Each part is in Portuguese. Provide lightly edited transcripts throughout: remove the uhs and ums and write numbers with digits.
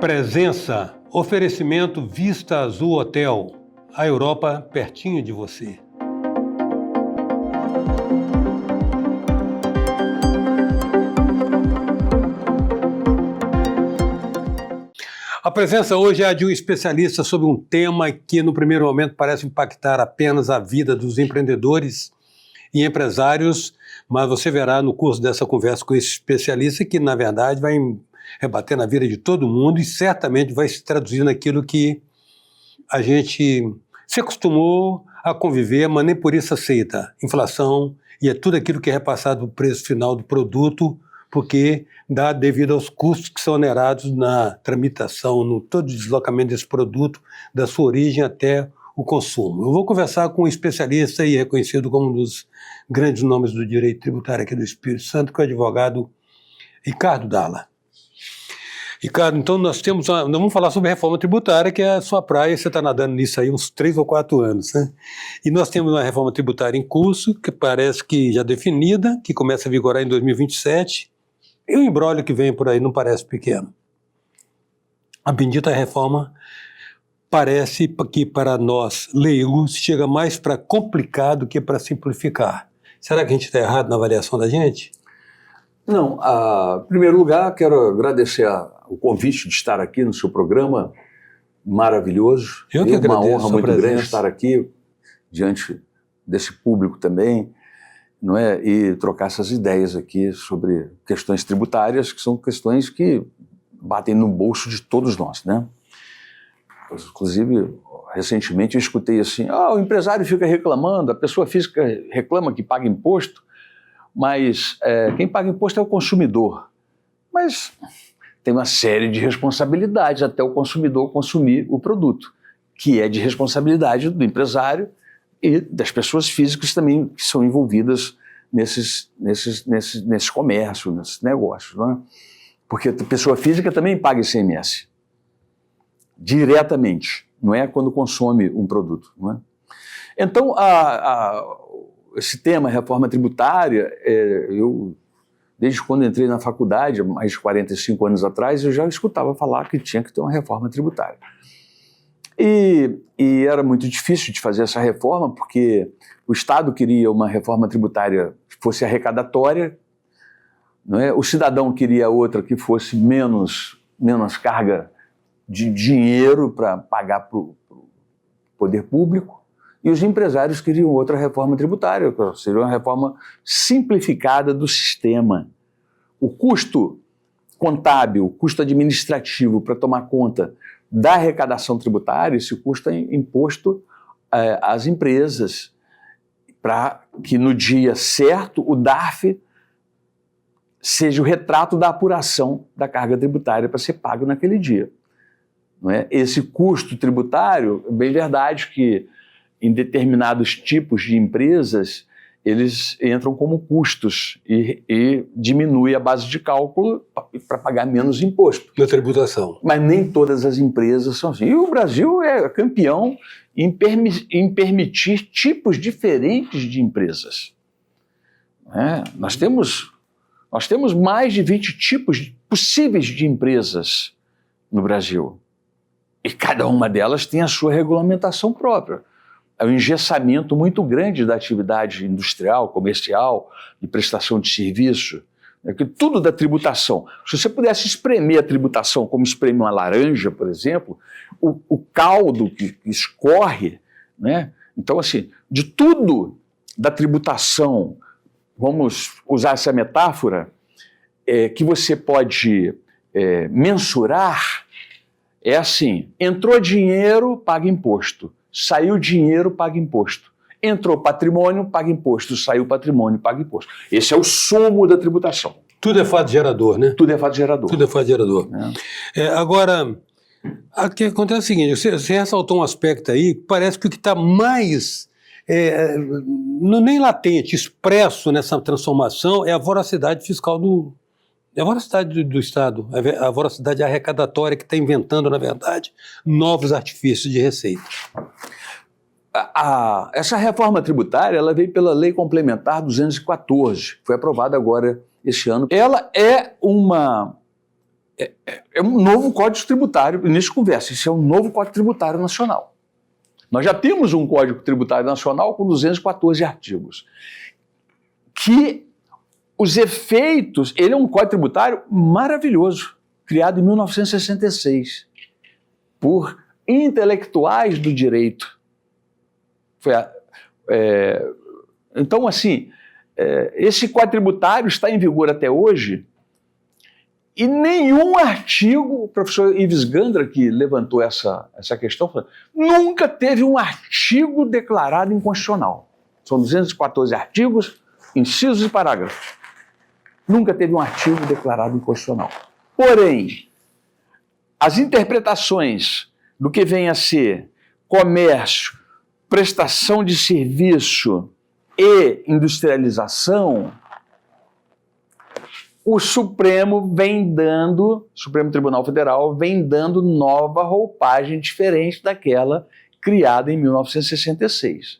Presença, oferecimento Vista Azul Hotel, a Europa pertinho de você. A presença hoje é a de um especialista sobre um tema que no primeiro momento parece impactar apenas a vida dos empreendedores e empresários, mas você verá no curso dessa conversa com esse especialista que na verdade vai rebater na vida de todo mundo e certamente vai se traduzir naquilo que a gente se acostumou a conviver, mas nem por isso aceita. Inflação e é tudo aquilo que é repassado do preço final do produto, porque dá devido aos custos que são onerados na tramitação, no todo o deslocamento desse produto, da sua origem até o consumo. Eu vou conversar com um especialista e reconhecido como um dos grandes nomes do direito tributário aqui do Espírito Santo, que é o advogado Ricardo Dalla. Ricardo, então nós vamos falar sobre a reforma tributária, que é a sua praia, você está nadando nisso aí uns 3 ou 4 anos, né? E nós temos uma reforma tributária em curso, que parece que já definida, que começa a vigorar em 2027, e o imbróglio que vem por aí não parece pequeno. A bendita reforma parece que para nós, leigos, chega mais para complicar do que para simplificar. Será que a gente está errado na avaliação da gente? Não, em primeiro lugar, quero agradecer o convite de estar aqui no seu programa maravilhoso. Eu que agradeço. Uma honra muito grande estar aqui diante desse público também, não é? E trocar essas ideias aqui sobre questões tributárias, que são questões que batem no bolso de todos nós, né? Inclusive, recentemente eu escutei assim, o empresário fica reclamando, a pessoa física reclama que paga imposto, mas quem paga imposto é o consumidor. Mas tem uma série de responsabilidades até o consumidor consumir o produto, que é de responsabilidade do empresário e das pessoas físicas também que são envolvidas nesse comércio, nesses negócios. Não é? Porque a pessoa física também paga ICMS, diretamente, não é quando consome um produto. Não é? Então, esse tema, reforma tributária, eu, desde quando entrei na faculdade, há mais de 45 anos atrás, eu já escutava falar que tinha que ter uma reforma tributária. E era muito difícil de fazer essa reforma, porque o Estado queria uma reforma tributária que fosse arrecadatória, não é? O cidadão queria outra que fosse menos carga de dinheiro para pagar para o poder público, e os empresários queriam outra reforma tributária, que seria uma reforma simplificada do sistema. O custo contábil, o custo administrativo para tomar conta da arrecadação tributária, esse custo é imposto às empresas, para que no dia certo o DARF seja o retrato da apuração da carga tributária para ser pago naquele dia. Não é? Esse custo tributário, é bem verdade que em determinados tipos de empresas, eles entram como custos e diminui a base de cálculo para pagar menos imposto. Na tributação. Mas nem todas as empresas são assim. E o Brasil é campeão em permitir tipos diferentes de empresas. Nós temos mais de 20 tipos possíveis de empresas no Brasil. E cada uma delas tem a sua regulamentação própria. É um engessamento muito grande da atividade industrial, comercial, de prestação de serviço, tudo da tributação. Se você pudesse espremer a tributação como espreme uma laranja, por exemplo, o caldo que escorre, né? Então, assim, de tudo da tributação, vamos usar essa metáfora, que você pode mensurar, é assim, entrou dinheiro, paga imposto. Saiu dinheiro, paga imposto. Entrou patrimônio, paga imposto. Saiu patrimônio, paga imposto. Esse é o sumo da tributação. Tudo é fato gerador, né? Tudo é fato gerador. Tudo é fato gerador. Agora, o que acontece é o seguinte, você ressaltou um aspecto aí, parece que o que está mais, nem latente, expresso nessa transformação é a voracidade fiscal é a voracidade do Estado, a voracidade arrecadatória que está inventando, na verdade, novos artifícios de receita. Essa reforma tributária ela veio pela Lei Complementar 214, que foi aprovada agora este ano. Ela é uma É um novo Código Tributário, início de conversa, isso é um novo Código Tributário Nacional. Nós já temos um Código Tributário Nacional com 214 artigos, que os efeitos, ele é um Código Tributário maravilhoso, criado em 1966, por intelectuais do direito. Então, assim, esse Código Tributário está em vigor até hoje e nenhum artigo, o professor Ives Gandra, que levantou essa questão, nunca teve um artigo declarado inconstitucional. São 214 artigos, incisos e parágrafos. Nunca teve um artigo declarado inconstitucional. Porém, as interpretações do que vem a ser comércio, prestação de serviço e industrialização, o Supremo Tribunal Federal vem dando nova roupagem diferente daquela criada em 1966.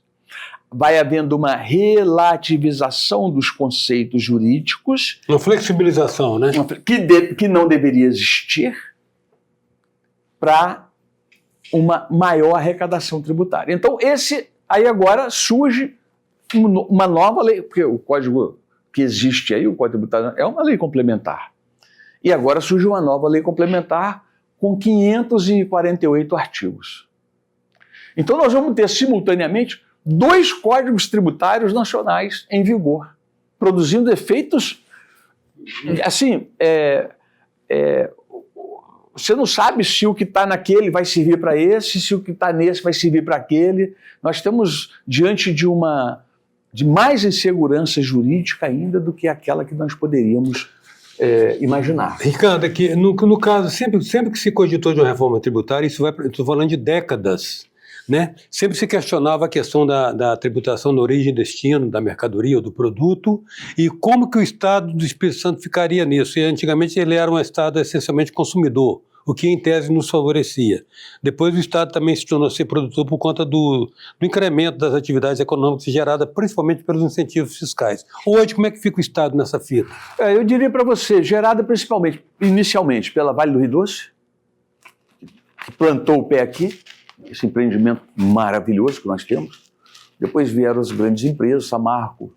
Vai havendo uma relativização dos conceitos jurídicos. Uma flexibilização, né? Que não deveria existir para uma maior arrecadação tributária. Então, aí agora surge uma nova lei, porque o código que existe aí, o Código Tributário, é uma lei complementar. E agora surge uma nova lei complementar com 548 artigos. Então nós vamos ter simultaneamente 2 códigos tributários nacionais em vigor, produzindo efeitos, assim, você não sabe se o que está naquele vai servir para esse, se o que está nesse vai servir para aquele. Nós estamos diante de mais insegurança jurídica ainda do que aquela que nós poderíamos imaginar. Ricardo, aqui, no caso, sempre que se cogitou de uma reforma tributária, estou falando de décadas, né? Sempre se questionava a questão da tributação na origem e destino da mercadoria ou do produto e como que o Estado do Espírito Santo ficaria nisso. E antigamente ele era um Estado essencialmente consumidor, o que em tese nos favorecia. Depois o Estado também se tornou ser produtor por conta do incremento das atividades econômicas geradas principalmente pelos incentivos fiscais. Hoje, como é que fica o Estado nessa fita? Eu diria para você, gerada principalmente, inicialmente, pela Vale do Rio Doce, que plantou o pé aqui, esse empreendimento maravilhoso que nós temos. Depois vieram as grandes empresas, Samarco,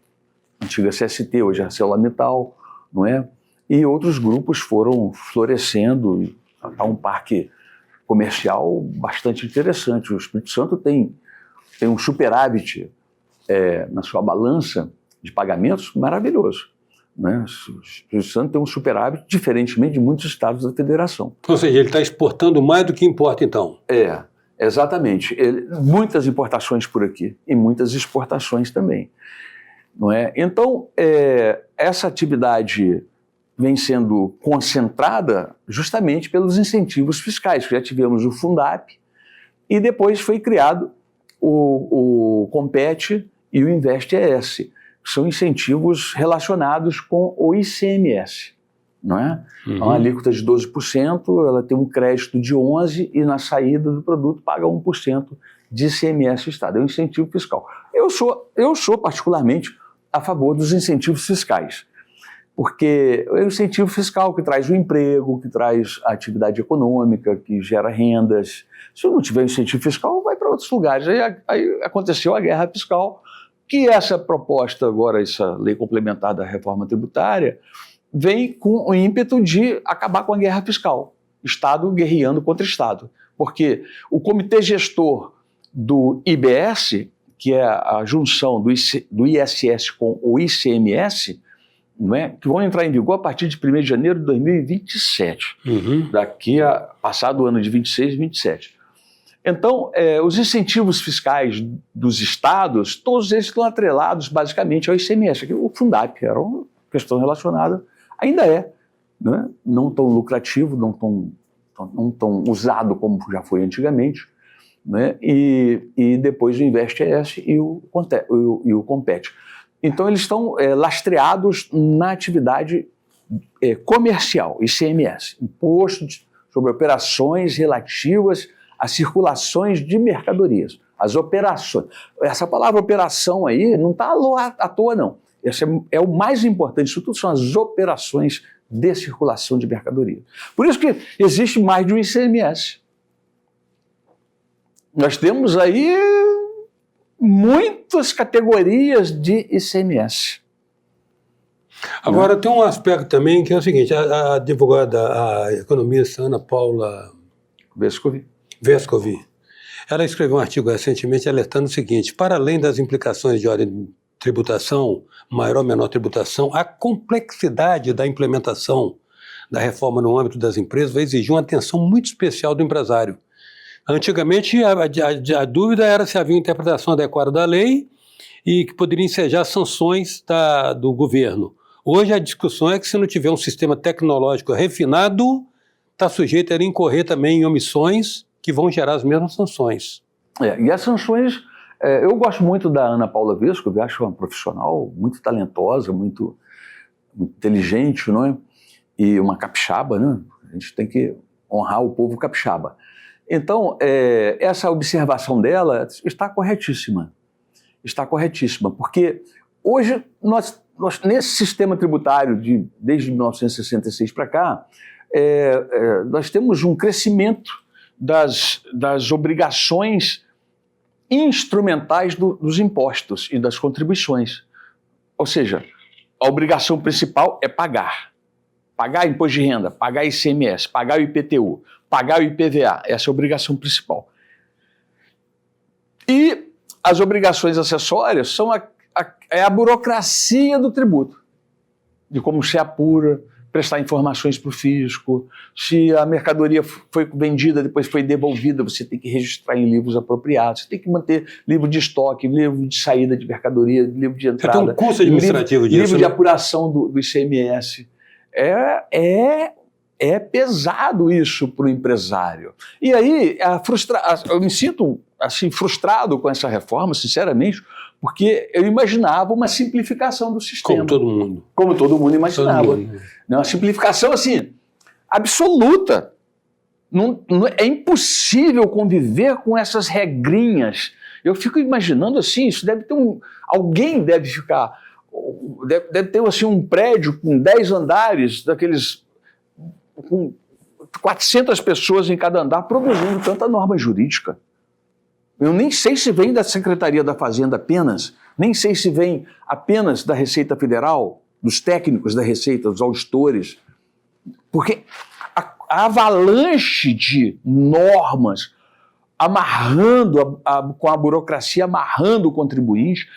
antiga CST, hoje é ArcelorMittal, não é? E outros grupos foram florescendo. Há um parque comercial bastante interessante. O Espírito Santo tem um superávit na sua balança de pagamentos maravilhoso, né? O Espírito Santo tem um superávit diferentemente de muitos estados da federação. Ou seja, ele está exportando mais do que importa, então. Exatamente. Muitas importações por aqui e muitas exportações também, não é? Então, essa atividade vem sendo concentrada justamente pelos incentivos fiscais. Já tivemos o Fundap e depois foi criado o Compete e o Invest-ES, que são incentivos relacionados com o ICMS, não é? Uhum. Uma alíquota de 12%, ela tem um crédito de 11% e na saída do produto paga 1% de ICMS ao Estado. É um incentivo fiscal. Eu sou particularmente a favor dos incentivos fiscais, porque é o incentivo fiscal que traz o emprego, que traz a atividade econômica, que gera rendas. Se não tiver incentivo fiscal, vai para outros lugares. Aí aconteceu a guerra fiscal, que essa proposta agora, essa lei complementar da reforma tributária, vem com o ímpeto de acabar com a guerra fiscal. Estado guerreando contra Estado. Porque o comitê gestor do IBS, que é a junção do ISS com o ICMS, não é? Que vão entrar em vigor a partir de 1º de janeiro de 2027, daqui a passado o ano de 26 e 27. Então, os incentivos fiscais dos estados, todos eles estão atrelados basicamente ao ICMS. O Fundap era uma questão relacionada, ainda não é? Não tão lucrativo, não tão usado como já foi antigamente, né? E depois o Invest-ES e o Compete. Então, eles estão lastreados na atividade comercial, ICMS, Imposto sobre Operações Relativas a Circulações de Mercadorias. As operações. Essa palavra operação aí não está à toa, não. Esse é o mais importante. Isso tudo são as operações de circulação de mercadoria. Por isso que existe mais de um ICMS. Nós temos aí muitas categorias de ICMS. Agora, tem um aspecto também que é o seguinte, a advogada, a economista Ana Paula Vescovi, ela escreveu um artigo recentemente alertando o seguinte: para além das implicações de ordem de tributação, maior ou menor tributação, a complexidade da implementação da reforma no âmbito das empresas vai exigir uma atenção muito especial do empresário. Antigamente, a dúvida era se havia uma interpretação adequada da lei e que poderia ensejar sanções do governo. Hoje a discussão é que se não tiver um sistema tecnológico refinado, está sujeito a incorrer também em omissões que vão gerar as mesmas sanções. E as sanções, eu gosto muito da Ana Paula Vescovi, acho uma profissional muito talentosa, muito inteligente, não é? E uma capixaba, né? A gente tem que honrar o povo capixaba. Então, essa observação dela está corretíssima. Está corretíssima, porque hoje nós nesse sistema tributário desde 1966 para cá, nós temos um crescimento das obrigações instrumentais dos impostos e das contribuições. Ou seja, a obrigação principal é pagar. Pagar imposto de renda, pagar ICMS, pagar o IPTU, pagar o IPVA. Essa é a obrigação principal. E as obrigações acessórias são a burocracia do tributo, de como se apura, prestar informações para o fisco, se a mercadoria foi vendida, depois foi devolvida, você tem que registrar em livros apropriados, você tem que manter livro de estoque, livro de saída de mercadoria, livro de entrada. Você tem um curso administrativo disso, livro de apuração do ICMS. É pesado isso para o empresário. E aí, eu me sinto assim, frustrado com essa reforma, sinceramente, porque eu imaginava uma simplificação do sistema. Como todo mundo. Como todo mundo imaginava. Todo mundo. Uma simplificação, assim, absoluta. É impossível conviver com essas regrinhas. Eu fico imaginando assim, isso deve ter alguém deve ficar... Deve ter assim, um prédio com 10 andares, com 400 pessoas em cada andar, produzindo tanta norma jurídica. Eu nem sei se vem da Secretaria da Fazenda apenas, nem sei se vem apenas da Receita Federal, dos técnicos da Receita, dos auditores, porque a avalanche de normas amarrando, com a burocracia amarrando o contribuinte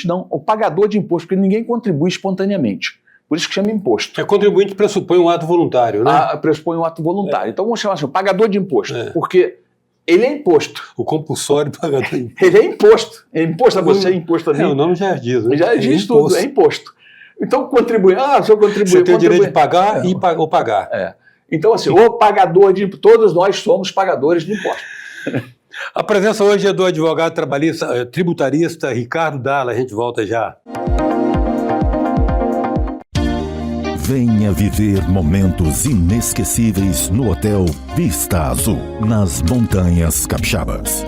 não, o pagador de imposto, porque ninguém contribui espontaneamente. Por isso que chama imposto. Contribuinte pressupõe um ato voluntário, né? Pressupõe um ato voluntário. Então vamos chamar assim, o pagador de imposto, porque ele é imposto. O compulsório pagador de imposto. Ele é imposto. É imposto a você, é imposto a mim. O nome já diz. Né? Já diz tudo, é imposto. Então contribui. Se eu contribuir... Você tem o direito de pagar ou pagar. Então assim, o pagador de imposto, todos nós somos pagadores de imposto. A presença hoje é do advogado tributarista Ricardo Dalla. A gente volta já. Venha viver momentos inesquecíveis no Hotel Vista Azul, nas Montanhas Capixabas.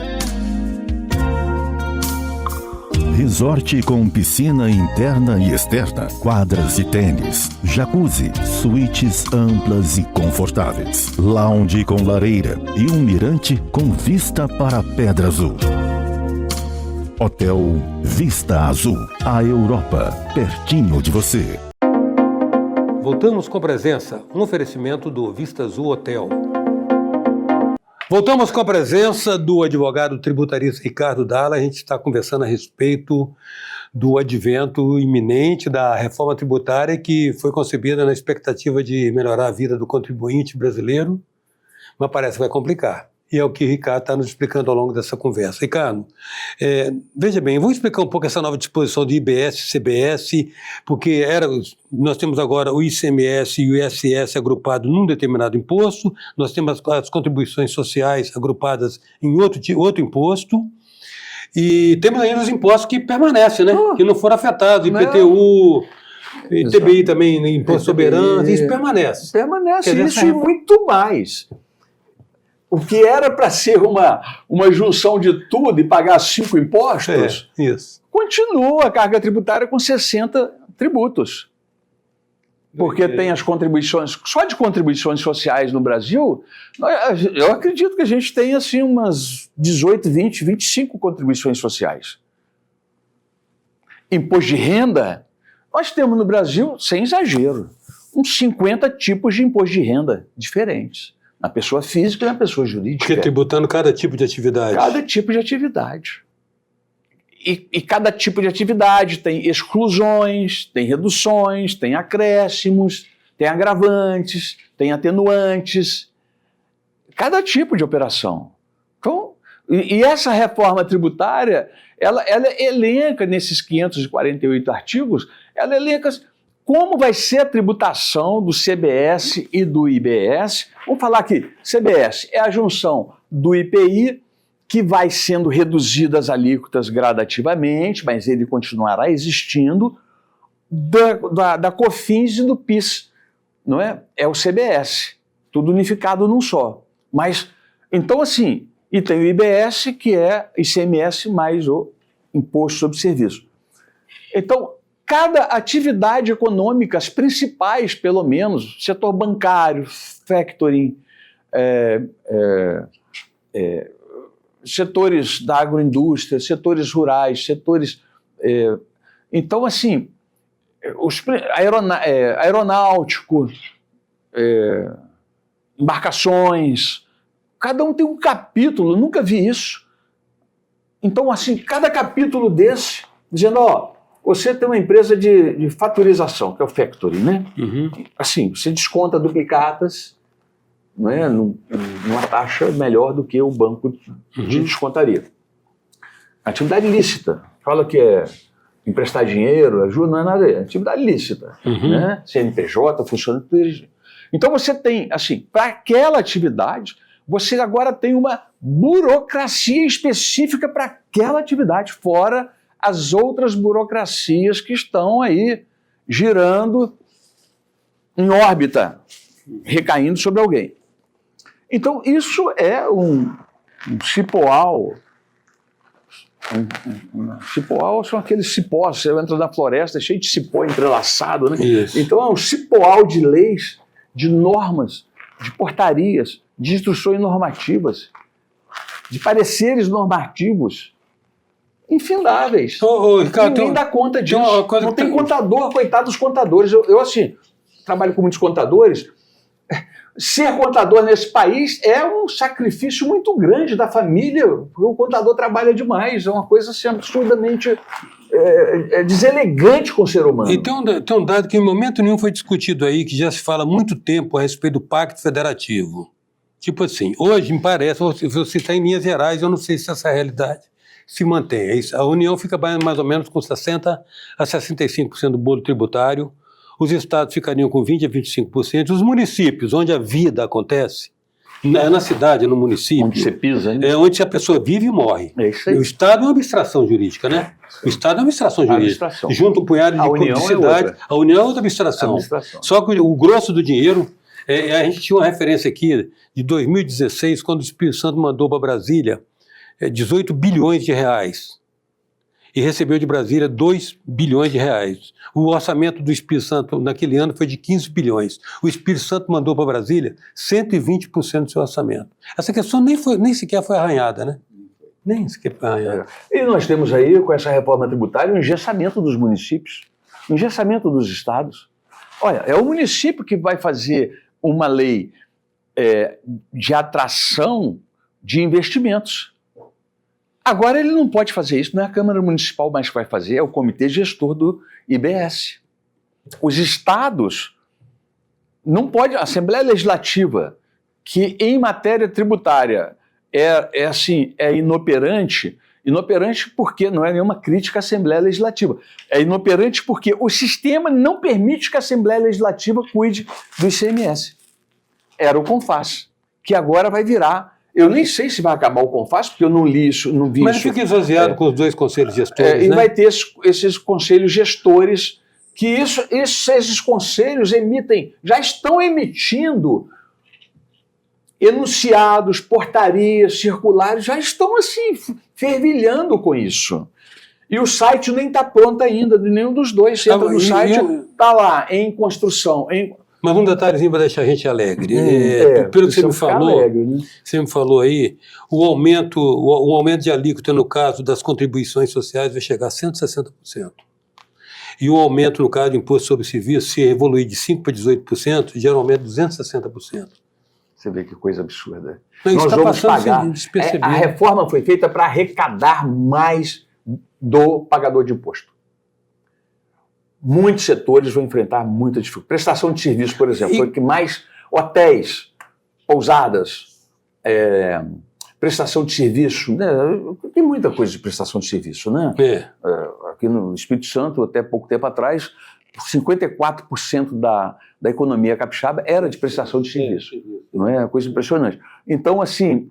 Resort com piscina interna e externa, quadras de tênis, jacuzzi, suítes amplas e confortáveis, lounge com lareira e um mirante com vista para a Pedra Azul. Hotel Vista Azul, a Europa, pertinho de você. Voltamos com a presença, um oferecimento do Vista Azul Hotel. Voltamos com a presença do advogado tributarista Ricardo Dalla. A gente está conversando a respeito do advento iminente da reforma tributária que foi concebida na expectativa de melhorar a vida do contribuinte brasileiro, mas parece que vai complicar. E é o que o Ricardo está nos explicando ao longo dessa conversa. Ricardo, veja bem, vou explicar um pouco essa nova disposição de IBS, CBS, porque nós temos agora o ICMS e o ISS agrupados num determinado imposto, nós temos as contribuições sociais agrupadas em outro imposto, e temos ainda os impostos que permanecem, né? Que não foram afetados, IPTU, ITBI também, Imposto Soberano, isso permanece. Permanece, isso e muito mais. O que era para ser uma junção de tudo e pagar 5 impostos, isso. Continua a carga tributária com 60 tributos. Porque tem as contribuições, só de contribuições sociais no Brasil, eu acredito que a gente tem assim umas 18, 20, 25 contribuições sociais. Imposto de renda, nós temos no Brasil, sem exagero, uns 50 tipos de imposto de renda diferentes. Na pessoa física e na pessoa jurídica. Porque tributando cada tipo de atividade. Cada tipo de atividade. E cada tipo de atividade tem exclusões, tem reduções, tem acréscimos, tem agravantes, tem atenuantes. Cada tipo de operação. Então, e essa reforma tributária, ela elenca nesses 548 artigos, ela elenca como vai ser a tributação do CBS e do IBS. Vamos falar aqui, CBS é a junção do IPI, que vai sendo reduzidas as alíquotas gradativamente, mas ele continuará existindo, da COFINS e do PIS, não é? É o CBS, tudo unificado num só. Mas, então assim, e tem o IBS, que é ICMS mais o Imposto sobre Serviço. Então, cada atividade econômica, as principais, pelo menos, setor bancário, factoring, setores da agroindústria, setores rurais, setores... então, assim, aeronáutico, embarcações, cada um tem um capítulo, eu nunca vi isso. Então, assim, cada capítulo desse, dizendo, ó, você tem uma empresa de faturização, que é o factoring, né? Uhum. Assim, você desconta duplicatas, não é? Numa taxa melhor do que o banco te descontaria. Atividade lícita, fala que é emprestar dinheiro, ajuda, não é nada, é atividade lícita, né? CNPJ, funciona. Então você tem, assim, para aquela atividade, você agora tem uma burocracia específica para aquela atividade, fora as outras burocracias que estão aí girando em órbita, recaindo sobre alguém. Então, isso é um cipoal. Cipoal são aqueles cipós, você entra na floresta, cheio de cipó entrelaçado, né? Isso. Então, é um cipoal de leis, de normas, de portarias, de instruções normativas, de pareceres normativos, infindáveis. Ricardo, ninguém dá conta disso. Não tem contador, coitado dos contadores. Eu, assim, trabalho com muitos contadores. Ser contador nesse país é um sacrifício muito grande da família, porque o contador trabalha demais, é uma coisa assim, absurdamente deselegante com o ser humano. E tem um dado que em momento nenhum foi discutido aí, que já se fala há muito tempo a respeito do Pacto Federativo. Tipo assim, hoje me parece, você está em Minas Gerais, eu não sei se essa realidade se mantém. A União fica mais ou menos com 60% a 65% do bolo tributário, os estados ficariam com 20% a 25%, os municípios, onde a vida acontece, na cidade, no município, onde você pisa, né? É onde a pessoa vive e morre. É isso aí. O Estado é uma abstração jurídica, né? O Estado é uma abstração jurídica. Junto um punhado de cidade, a União é outra abstração. Só que o grosso do dinheiro, a gente tinha uma referência aqui de 2016, quando o Espírito Santo mandou para Brasília 18 bilhões de reais. E recebeu de Brasília 2 bilhões de reais. O orçamento do Espírito Santo naquele ano foi de 15 bilhões. O Espírito Santo mandou para Brasília 120% do seu orçamento. Essa questão nem sequer foi arranhada, né? Nem sequer foi arranhada. E nós temos aí, com essa reforma tributária, um engessamento dos municípios, um engessamento dos estados. Olha, é o município que vai fazer uma lei de atração de investimentos. Agora ele não pode fazer isso, não é a Câmara Municipal mais que vai fazer, é o Comitê Gestor do IBS. Os estados não podem, a Assembleia Legislativa, que em matéria tributária é inoperante porque não é nenhuma crítica à Assembleia Legislativa, é inoperante porque o sistema não permite que a Assembleia Legislativa cuide do ICMS. Era o CONFAS, que agora vai virar. Eu nem sei se vai acabar o CONFAS, porque eu não li isso, não vi isso. Mas fica esvaziado com os dois conselhos gestores, e né? vai ter esses conselhos gestores, que esses conselhos já estão emitindo enunciados, portarias, circulares, já estão assim, fervilhando com isso. E o site nem está pronto ainda, de nenhum dos dois. Você entra no site, está lá, em construção. Mas um detalhezinho para deixar a gente alegre. Pelo que você me falou, alegre, né? você me falou aí, o aumento de alíquota no caso das contribuições sociais vai chegar a 160%. E o aumento no caso do imposto sobre serviço, se evoluir de 5% para 18%, gera um aumento de 260%. Você vê que coisa absurda. Não, Nós vamos pagar. A A reforma foi feita para arrecadar mais do pagador de imposto. Muitos setores vão enfrentar muita dificuldade. Prestação de serviço, por exemplo, foi o que mais... Hotéis, pousadas, prestação de serviço, né? Tem muita coisa de prestação de serviço, né? Aqui no Espírito Santo, até pouco tempo atrás, 54% da economia capixaba era de prestação de serviço. Não é? Coisa impressionante. Então, assim,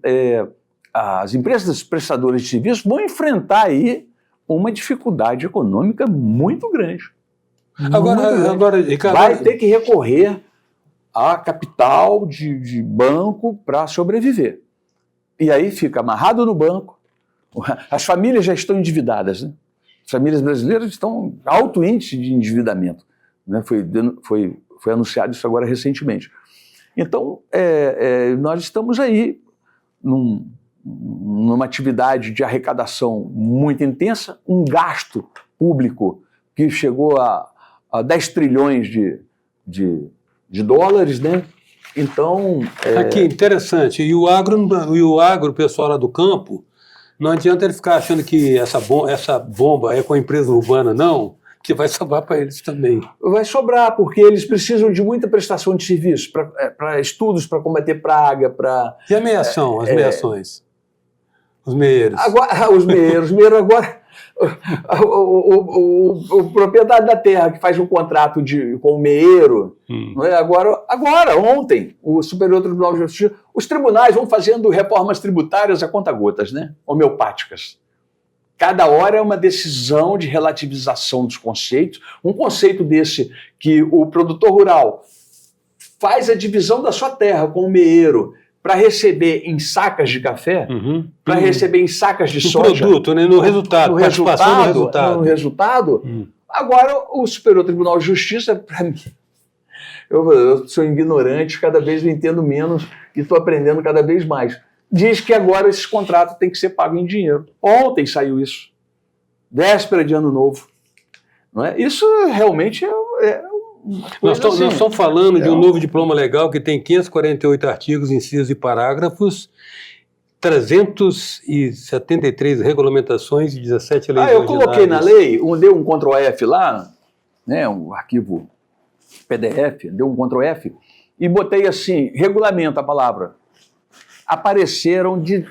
as empresas prestadoras de serviço vão enfrentar aí uma dificuldade econômica muito grande. Agora, Ricardo, vai ter que recorrer a capital de banco para sobreviver. E aí fica amarrado no banco. As famílias já estão endividadas, né? As famílias brasileiras estão alto índice de endividamento, né? Foi anunciado isso agora recentemente. Então, nós estamos aí numa atividade de arrecadação muito intensa, um gasto público que chegou a 10 trilhões de dólares, né? Então... Aqui, interessante. E o agro, o pessoal lá do campo, não adianta ele ficar achando que essa bomba é com a empresa urbana, não, que vai sobrar para eles também. Vai sobrar, porque eles precisam de muita prestação de serviço, para estudos, para combater praga, para... E a meiação, as meiações? Os meeiros. Agora, os meeiros agora... O proprietário da terra que faz um contrato com o meeiro, não é? Ontem, o Superior Tribunal de Justiça, os tribunais vão fazendo reformas tributárias a conta-gotas, né? Homeopáticas. Cada hora é uma decisão de relativização dos conceitos. Um conceito desse que o produtor rural faz a divisão da sua terra com o meeiro para receber em sacas de café, para receber em sacas de soja. No produto, né? No resultado. No resultado. Agora, o Superior Tribunal de Justiça, para mim, eu sou ignorante, cada vez eu entendo menos e estou aprendendo cada vez mais. Diz que agora esses contratos têm que ser pagos em dinheiro. Ontem saiu isso. Véspera de Ano Novo. Não é? Isso realmente nós estamos falando de um novo diploma legal que tem 548 artigos, incisos e parágrafos, 373 regulamentações e 17 leis eu coloquei na lei, deu um Ctrl+F lá, né, um arquivo PDF, deu um Ctrl+F, e botei assim, regulamento, a palavra. Apareceram de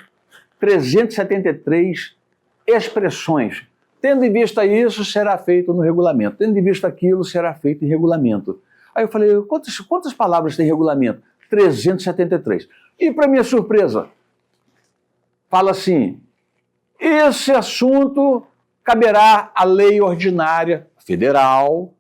373 expressões. Tendo em vista isso, será feito no regulamento. Tendo em vista aquilo, será feito em regulamento. Aí eu falei, quantas palavras tem regulamento? 373. E, para minha surpresa, fala assim, esse assunto caberá à lei ordinária federal,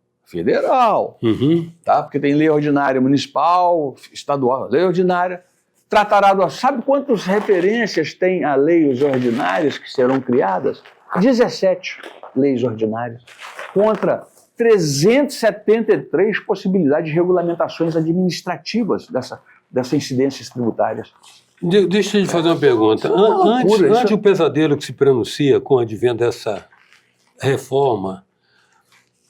tá? Porque tem lei ordinária municipal, estadual, lei ordinária, tratará sabe quantas referências tem a leis ordinárias que serão criadas? 17 leis ordinárias contra 373 possibilidades de regulamentações administrativas dessas incidências tributárias. Deixa eu te fazer uma pergunta. Antes o pesadelo que se pronuncia com o advento dessa reforma,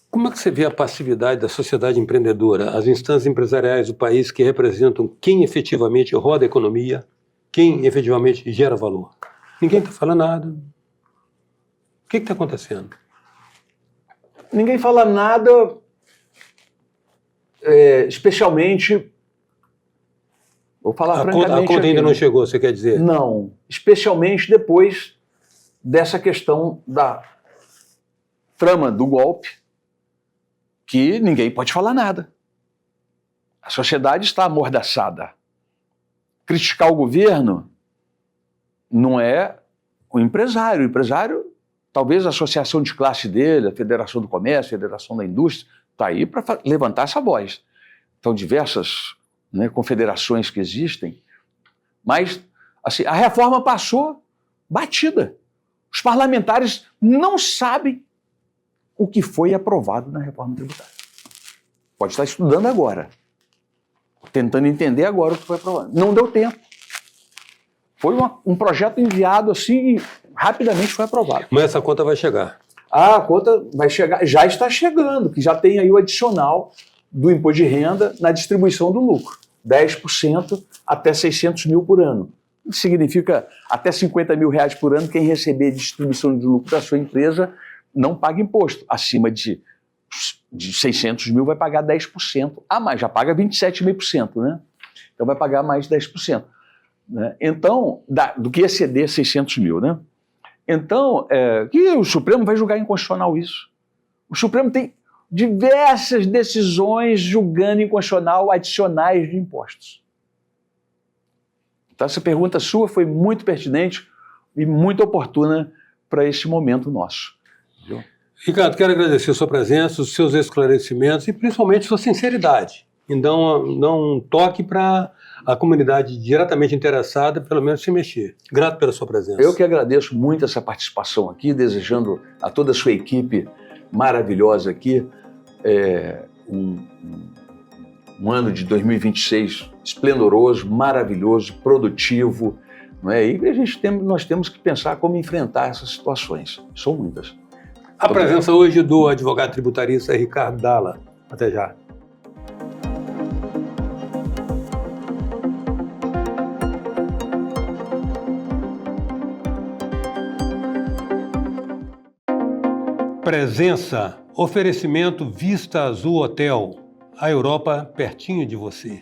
como é que você vê a passividade da sociedade empreendedora, as instâncias empresariais do país que representam quem efetivamente roda a economia, quem efetivamente gera valor? Ninguém está falando nada. O que está acontecendo? Ninguém fala nada, especialmente... Vou falar francamente. A conta ainda não chegou, você quer dizer? Não, especialmente depois dessa questão da trama do golpe, que ninguém pode falar nada. A sociedade está amordaçada. Criticar o governo não é o empresário. O empresário, talvez a associação de classe dele, a Federação do Comércio, a Federação da Indústria, está aí para levantar essa voz. Então, diversas confederações que existem, mas assim, a reforma passou batida. Os parlamentares não sabem o que foi aprovado na reforma tributária. Pode estar estudando agora, tentando entender agora o que foi aprovado. Não deu tempo. Foi um projeto enviado assim e rapidamente foi aprovado. Mas essa conta vai chegar. A conta vai chegar, já está chegando, que já tem aí o adicional do imposto de renda na distribuição do lucro. 10% até 600 mil por ano. Isso significa até 50 mil reais por ano, quem receber distribuição de lucro da sua empresa não paga imposto. Acima de 600 mil vai pagar 10% a mais, já paga 27,5%, né? Então vai pagar mais 10%. Né? Então, do que exceder 600 mil, né? Então, que o Supremo vai julgar inconstitucional isso. O Supremo tem diversas decisões julgando inconstitucional adicionais de impostos. Então, essa pergunta sua foi muito pertinente e muito oportuna para esse momento nosso. Viu? Ricardo, quero agradecer a sua presença, os seus esclarecimentos e principalmente sua sinceridade. Então, não toque para a comunidade diretamente interessada, pelo menos se mexer. Grato pela sua presença. Eu que agradeço muito essa participação aqui, desejando a toda a sua equipe maravilhosa aqui um ano de 2026 esplendoroso, maravilhoso, produtivo, não é? E nós temos que pensar como enfrentar essas situações. São muitas. A presença hoje do advogado tributarista Ricardo Dalla. Até já. Presença, oferecimento Vista Azul Hotel, a Europa pertinho de você.